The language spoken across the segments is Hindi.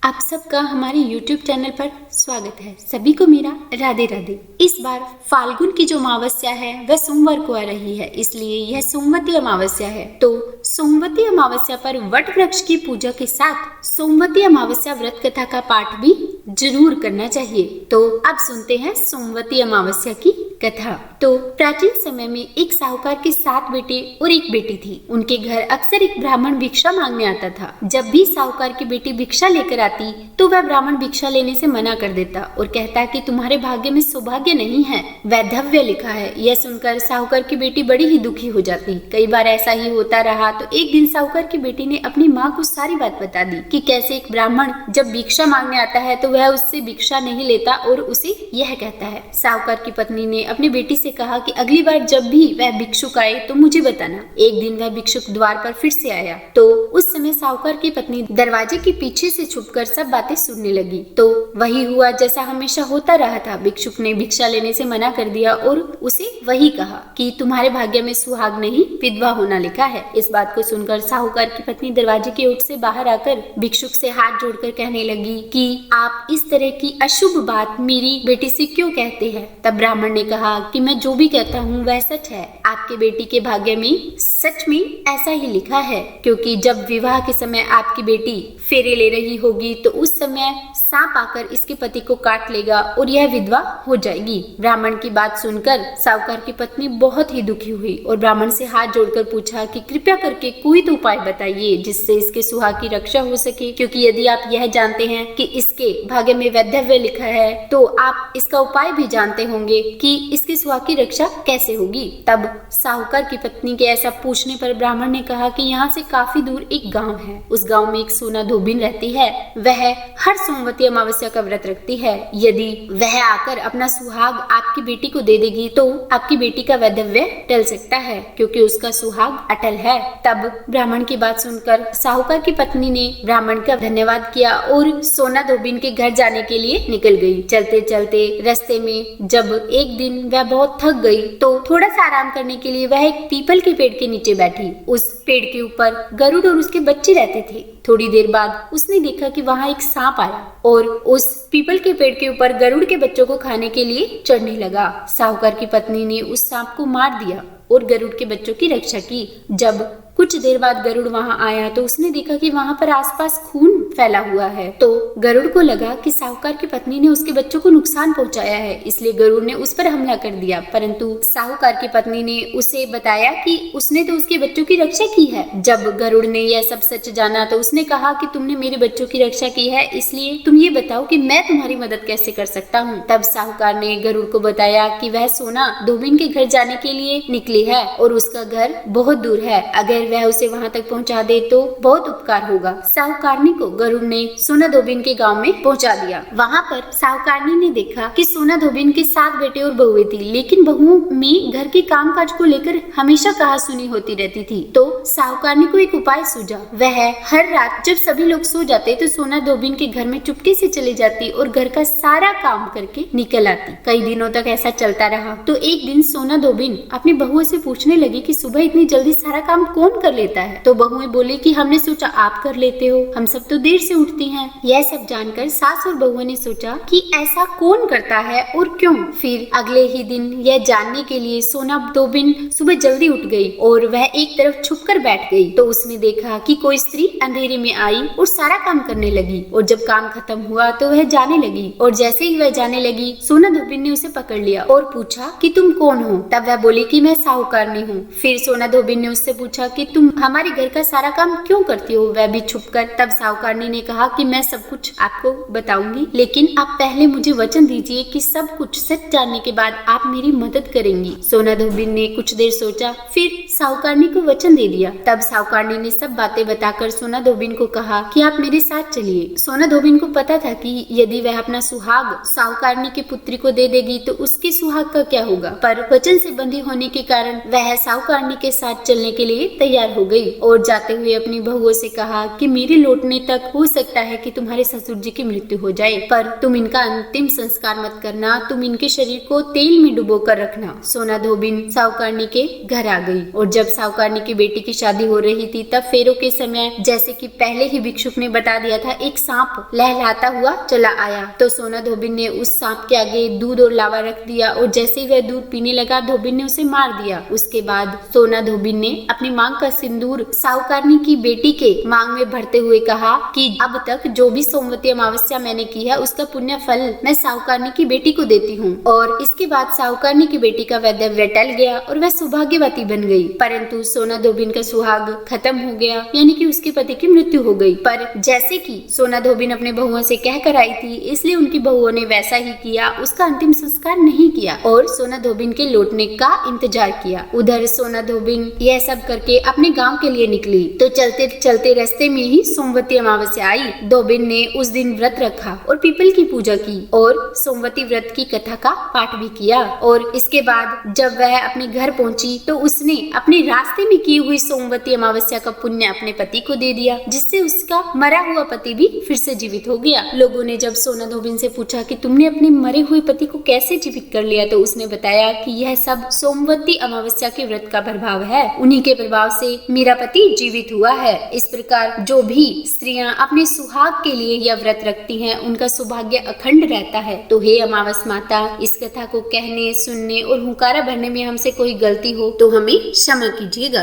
आप सबका हमारे YouTube चैनल पर स्वागत है। सभी को मेरा राधे राधे। इस बार फाल्गुन की जो अमावस्या है वह सोमवार को आ रही है, इसलिए यह सोमवती अमावस्या है। तो सोमवती अमावस्या पर वट वृक्ष की पूजा के साथ सोमवती अमावस्या व्रत कथा का पाठ भी जरूर करना चाहिए। तो अब सुनते हैं सोमवती अमावस्या की कथा। तो प्राचीन समय में एक साहूकार के 7 बेटे और एक बेटी थी। उनके घर अक्सर एक ब्राह्मण भिक्षा मांगने आता था। जब भी साहूकार की बेटी भिक्षा लेकर आती तो वह ब्राह्मण भिक्षा लेने से मना कर देता और कहता कि तुम्हारे भाग्य में सौभाग्य नहीं है, वैधव्य लिखा है। यह सुनकर साहूकार की बेटी बड़ी ही दुखी हो जाती। कई बार ऐसा ही होता रहा। तो एक दिन साहूकार की बेटी ने अपनी माँ को सारी बात बता दी कि कैसे एक ब्राह्मण जब भिक्षा मांगने आता है तो वह उससे भिक्षा नहीं लेता और उसे यह कहता है। साहूकार की पत्नी ने अपनी बेटी से कहा कि अगली बार जब भी वह भिक्षुक आए तो मुझे बताना। एक दिन वह भिक्षुक द्वार पर फिर से आया तो उस समय साहूकार की पत्नी दरवाजे के पीछे से छुपकर सब बातें सुनने लगी। तो वही हुआ जैसा हमेशा होता रहा था। भिक्षुक ने भिक्षा लेने से मना कर दिया और उसे वही कहा कि तुम्हारे भाग्य में सुहाग नहीं, विधवा होना लिखा है। इस बात को सुनकर साहूकार की पत्नी दरवाजे के ओट से बाहर आकर भिक्षुक से हाथ जोड़कर कहने लगी कि आप इस तरह की अशुभ बात मेरी बेटी से क्यों कहते हैं। तब ब्राह्मण ने कहा कि मैं जो भी कहता हूँ वह सच है। आपके बेटी के भाग्य में सच में ऐसा ही लिखा है, क्योंकि जब विवाह के समय आपकी बेटी फेरे ले रही होगी तो उस समय सांप आकर इसके पति को काट लेगा और यह विधवा हो जाएगी। ब्राह्मण की बात सुनकर साहूकार की पत्नी बहुत ही दुखी हुई और ब्राह्मण से हाथ जोड़कर पूछा कि कृपया करके कोई तो उपाय बताइए जिससे इसके सुहाग की रक्षा हो सके, क्योंकि यदि आप यह जानते हैं कि इसके भाग्य में वैधव्य लिखा है तो आप इसका उपाय भी जानते होंगे कि इसके सुहाग की रक्षा कैसे होगी। तब साहूकार की पत्नी के ऐसा पूछने पर ब्राह्मण ने कहा कि यहाँ से काफी दूर एक गाँव है। उस गाँव में एक सोना धोबिन रहती है। वह हर सोमवती अमावस्या का व्रत रखती है। यदि वह आकर अपना सुहाग आपकी बेटी को दे देगी तो आपकी बेटी का वैधव्य टल सकता है, क्योंकि उसका सुहाग अटल है। तब ब्राह्मण की बात सुनकर साहूकार की पत्नी ने ब्राह्मण का धन्यवाद किया और सोना धोबिन के घर जाने के लिए निकल गई। चलते चलते रास्ते में जब एक दिन वह बहुत थक गई तो थोड़ा सा आराम करने के लिए वह एक पीपल के पेड़ के नीचे बैठी। उस पेड़ के ऊपर गरुड़ और उसके बच्चे रहते थे। थोड़ी देर बाद उसने देखा कि वहां एक सांप आया और उस पीपल के पेड़ के ऊपर गरुड़ के बच्चों को खाने के लिए चढ़ने लगा। साहूकार की पत्नी ने उस सांप को मार दिया और गरुड़ के बच्चों की रक्षा की। जब कुछ देर बाद गरुड़ वहां आया तो उसने देखा कि वहां पर आसपास खून फैला हुआ है। तो गरुड़ को लगा कि साहूकार की पत्नी ने उसके बच्चों को नुकसान पहुंचाया है, इसलिए गरुड़ ने उस पर हमला कर दिया। परंतु साहूकार की पत्नी ने उसे बताया कि उसने तो उसके बच्चों की रक्षा की है। जब गरुड़ ने यह सब सच जाना तो उसने कहा कि तुमने मेरे बच्चों की रक्षा की है, इसलिए तुम ये बताओ कि मैं तुम्हारी मदद कैसे कर सकता हूँ। तब साहूकार ने गरुड़ को बताया कि वह सोना धोबिन के घर जाने के लिए निकली है और उसका घर बहुत दूर है। अगर वह उसे वहां तक पहुंचा दे तो बहुत उपकार होगा। साहूकारनी को गरुड़ ने सोना धोबिन के गांव में पहुंचा दिया। वहां पर साहूकारनी ने देखा कि सोना धोबिन के 7 बेटे और बहुएं थी, लेकिन बहुओं में घर के कामकाज को लेकर हमेशा कहासुनी होती रहती थी। तो साहूकारनी को एक उपाय सूझा। वह हर रात जब सभी लोग सो जाते तो सोना धोबिन के घर में चुपके से चली जाती और घर का सारा काम करके निकल आती। कई दिनों तक ऐसा चलता रहा। तो एक दिन सोना धोबिन अपनी बहुओं से पूछने लगी कि सुबह इतनी जल्दी सारा काम कौन कर लेता है। तो बहुएं बोली कि हमने सोचा आप कर लेते हो, हम सब तो देर से उठती हैं। यह सब जानकर सास और बहुओं ने सोचा कि ऐसा कौन करता है और क्यों। फिर अगले ही दिन यह जानने के लिए सोना धोबिन सुबह जल्दी उठ गई और वह एक तरफ छुपकर बैठ गई। तो उसने देखा कि कोई स्त्री अंधेरे में आई और सारा काम करने लगी और जब काम खत्म हुआ तो वह जाने लगी और जैसे ही वह जाने लगी सोना धोबिन ने उसे पकड़ लिया और पूछा कि तुम कौन हो। तब वह बोली कि मैं साहूकारनी हूँ। फिर सोना धोबिन ने उससे पूछा कि तुम हमारे घर का सारा काम क्यों करती हो, वह भी छुपकर। तब साहूकारनी ने कहा कि मैं सब कुछ आपको बताऊंगी, लेकिन आप पहले मुझे वचन दीजिए कि सब कुछ सच जानने के बाद आप मेरी मदद करेंगी। सोना धोबिन ने कुछ देर सोचा, फिर साहूकारनी को वचन दे दिया। तब साहूकारनी ने सब बातें बताकर सोना धोबिन को कहा कि आप मेरे साथ चलिए। सोना धोबिन को पता था कि यदि वह अपना सुहाग साहूकारनी की पुत्री को दे देगी तो उसके सुहाग का क्या होगा, पर वचन से बंधी होने के कारण वह साहूकारनी के साथ चलने के लिए तैयार हो गई और जाते हुए अपनी बहुओं से कहा कि मेरे लौटने तक हो सकता है कि तुम्हारे ससुर जी की मृत्यु हो जाए, पर तुम इनका अंतिम संस्कार मत करना, तुम इनके शरीर को तेल में डुबो कर रखना। सोना धोबिन साहूकारनी के घर आ गई और और जब साहूकारनी की बेटी की शादी हो रही थी तब फेरों के समय, जैसे कि पहले ही भिक्षुक ने बता दिया था, एक सांप लहलहाता हुआ चला आया। तो सोना धोबिन ने उस सांप के आगे दूध और लावा रख दिया और जैसे ही वह दूध पीने लगा धोबिन ने उसे मार दिया। उसके बाद सोना धोबिन ने अपनी मांग का सिंदूर साहूकारनी की बेटी के मांग में भरते हुए कहा कि अब तक जो भी सोमवती अमावस्या मैंने की है उसका पुण्य फल मैं साहूकारनी की बेटी को देती हूँ। और इसके बाद साहूकारनी की बेटी का वैधव्य टल गया और वह सौभाग्यवती बन गई। परंतु सोना धोबिन का सुहाग खत्म हो गया, यानी कि उसके पति की मृत्यु हो गई। पर जैसे कि सोना धोबिन अपने बहुओं से कह कर आई थी, इसलिए उनकी बहुओं ने वैसा ही किया, उसका अंतिम संस्कार नहीं किया और सोना धोबिन के लौटने का इंतजार किया। उधर सोना धोबिन यह सब करके अपने गांव के लिए निकली। तो चलते चलते रास्ते में ही सोमवती अमावस्या आई। धोबिन ने उस दिन व्रत रखा और पीपल की पूजा की और सोमवती व्रत की कथा का पाठ भी किया। और इसके बाद जब वह अपने घर पहुंची तो उसने अपने रास्ते में की हुई सोमवती अमावस्या का पुण्य अपने पति को दे दिया, जिससे उसका मरा हुआ पति भी फिर से जीवित हो गया। लोगों ने जब सोना धोबिन से पूछा कि तुमने अपने मरे हुए पति को कैसे जीवित कर लिया, तो उसने बताया कि यह सब सोमवती अमावस्या के व्रत का प्रभाव है, उन्हीं के प्रभाव से मेरा पति जीवित हुआ है। इस प्रकार जो भी स्त्रियां अपने सुहाग के लिए यह व्रत रखती हैं उनका सौभाग्य अखंड रहता है। तो हे अमावस माता, इस कथा को कहने, सुनने और हुंकारा भरने में हमसे कोई गलती हो तो हमें क्षमा कीजिएगा।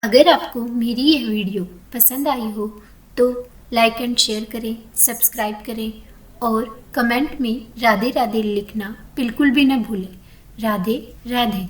अगर आपको मेरी यह वीडियो पसंद आई हो तो लाइक एंड शेयर करें, सब्सक्राइब करें और कमेंट में राधे राधे लिखना बिल्कुल भी न भूलें। राधे राधे।